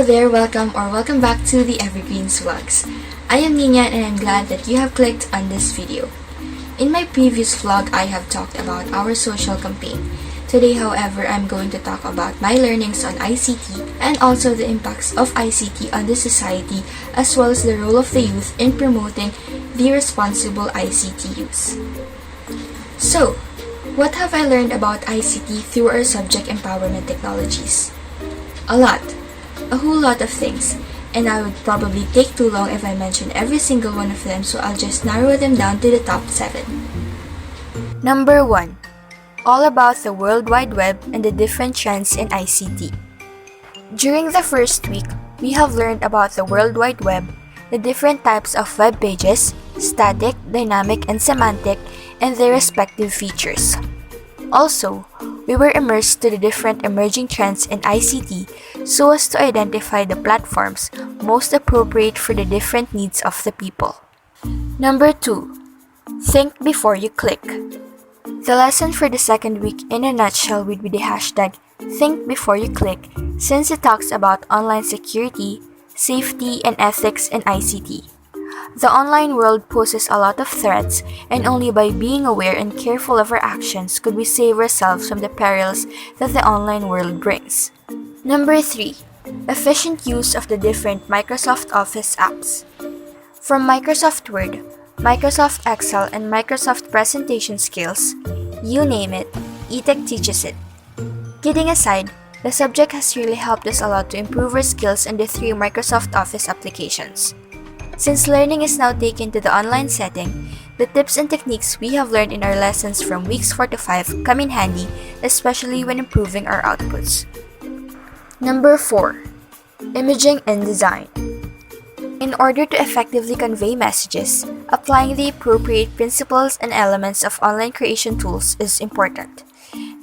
Hello there, welcome back to the Evergreens Vlogs. I am Niña and I'm glad that you have clicked on this video. In my previous vlog, I have talked about our social campaign. Today, however, I'm going to talk about my learnings on ICT and also the impacts of ICT on the society as well as the role of the youth in promoting the responsible ICT use. So, what have I learned about ICT through our subject empowerment technologies? A lot. A whole lot of things, and I would probably take too long if I mention every single one of them, so I'll just narrow them down to the top 7. Number 1. All about the World Wide Web and the different trends in ICT. During the first week, we have learned about the World Wide Web, the different types of web pages, static, dynamic, and semantic, and their respective features. Also, we were immersed to the different emerging trends in ICT so as to identify the platforms most appropriate for the different needs of the people. Number 2. Think before you click. The lesson for the second week in a nutshell would be the hashtag Think Before You Click, since it talks about online security, safety, and ethics in ICT. The online world poses a lot of threats, and only by being aware and careful of our actions could we save ourselves from the perils that the online world brings. Number 3. Efficient use of the different Microsoft Office apps. From Microsoft Word, Microsoft Excel, and Microsoft presentation skills, you name it, eTech teaches it. Kidding aside, the subject has really helped us a lot to improve our skills in the 3 Microsoft Office applications. Since learning is now taken to the online setting, the tips and techniques we have learned in our lessons from weeks 4 to 5 come in handy, especially when improving our outputs. Number 4. Imaging and design. In order to effectively convey messages, applying the appropriate principles and elements of online creation tools is important.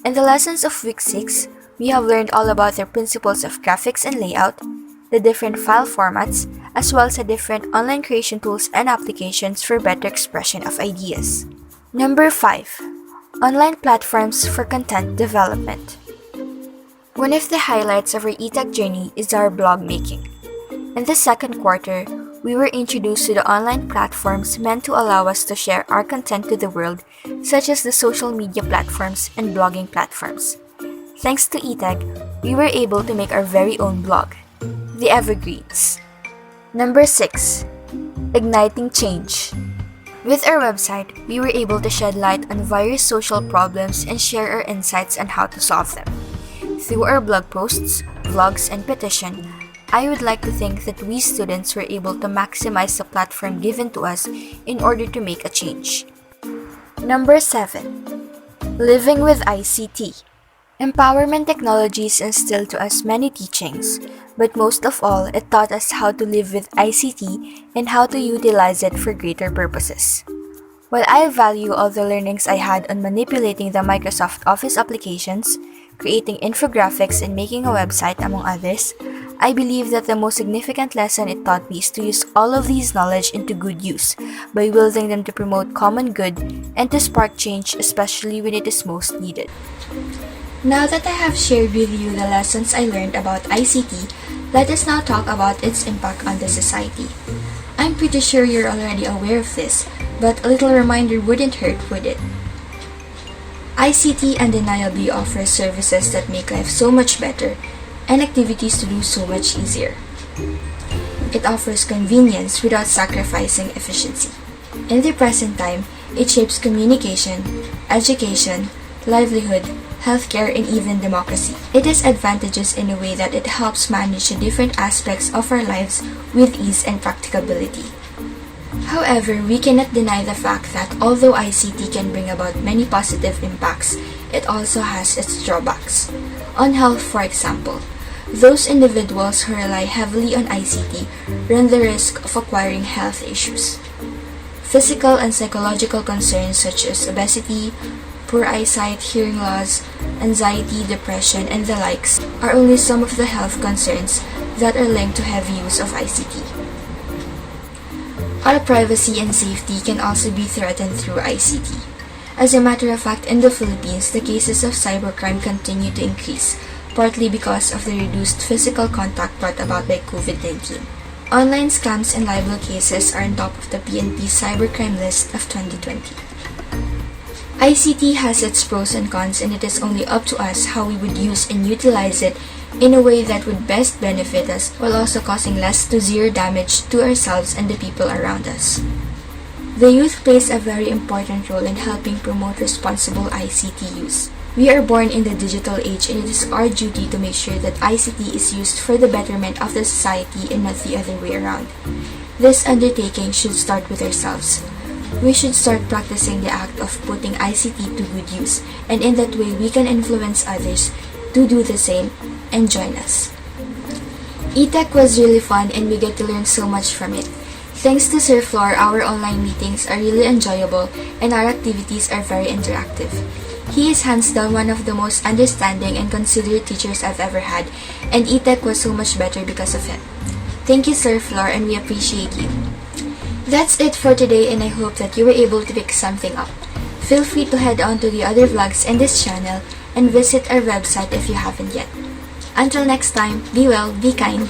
In the lessons of week 6, we have learned all about the principles of graphics and layout, the different file formats, as well as the different online creation tools and applications for better expression of ideas. Number 5. Online platforms for content development. One of the highlights of our eTech journey is our blog making. In the second quarter, we were introduced to the online platforms meant to allow us to share our content to the world, such as the social media platforms and blogging platforms. Thanks to eTech, we were able to make our very own blog, The Evergreens. Number 6. Igniting change. With our website, we were able to shed light on various social problems and share our insights on how to solve them. Through our blog posts, vlogs, and petition, I would like to think that we students were able to maximize the platform given to us in order to make a change. Number 7. Living with ICT. Empowerment technologies instilled to us many teachings, but most of all, it taught us how to live with ICT and how to utilize it for greater purposes. While I value all the learnings I had on manipulating the Microsoft Office applications, creating infographics, and making a website, among others, I believe that the most significant lesson it taught me is to use all of these knowledge into good use by wielding them to promote common good and to spark change, especially when it is most needed. Now that I have shared with you the lessons I learned about ICT, let us now talk about its impact on the society. I'm pretty sure you're already aware of this, but a little reminder wouldn't hurt, would it? ICT undeniably offers services that make life so much better and activities to do so much easier. It offers convenience without sacrificing efficiency. In the present time, it shapes communication, education, livelihood, healthcare, and even democracy. It has advantages in a way that it helps manage the different aspects of our lives with ease and practicability. However, we cannot deny the fact that although ICT can bring about many positive impacts, it also has its drawbacks. On health, for example, those individuals who rely heavily on ICT run the risk of acquiring health issues. Physical and psychological concerns such as obesity, poor eyesight, hearing loss, anxiety, depression, and the likes are only some of the health concerns that are linked to heavy use of ICT. Our privacy and safety can also be threatened through ICT. As a matter of fact, in the Philippines, the cases of cybercrime continue to increase, partly because of the reduced physical contact brought about by COVID-19. Online scams and libel cases are on top of the PNP cybercrime list of 2020. ICT has its pros and cons, and it is only up to us how we would use and utilize it in a way that would best benefit us while also causing less to zero damage to ourselves and the people around us. The youth plays a very important role in helping promote responsible ICT use. We are born in the digital age, and it is our duty to make sure that ICT is used for the betterment of the society and not the other way around. This undertaking should start with ourselves. We should start practicing the act of putting ICT to good use, and in that way we can influence others to do the same and join us. E-Tech was really fun, and we get to learn so much from it. Thanks to Sir Flor, our online meetings are really enjoyable and our activities are very interactive. He is hands down one of the most understanding and considerate teachers I've ever had, and E-Tech was so much better because of him. Thank you, Sir Flor, and we appreciate you. That's it for today, and I hope that you were able to pick something up. Feel free to head on to the other vlogs in this channel and visit our website if you haven't yet. Until next time, be well, be kind.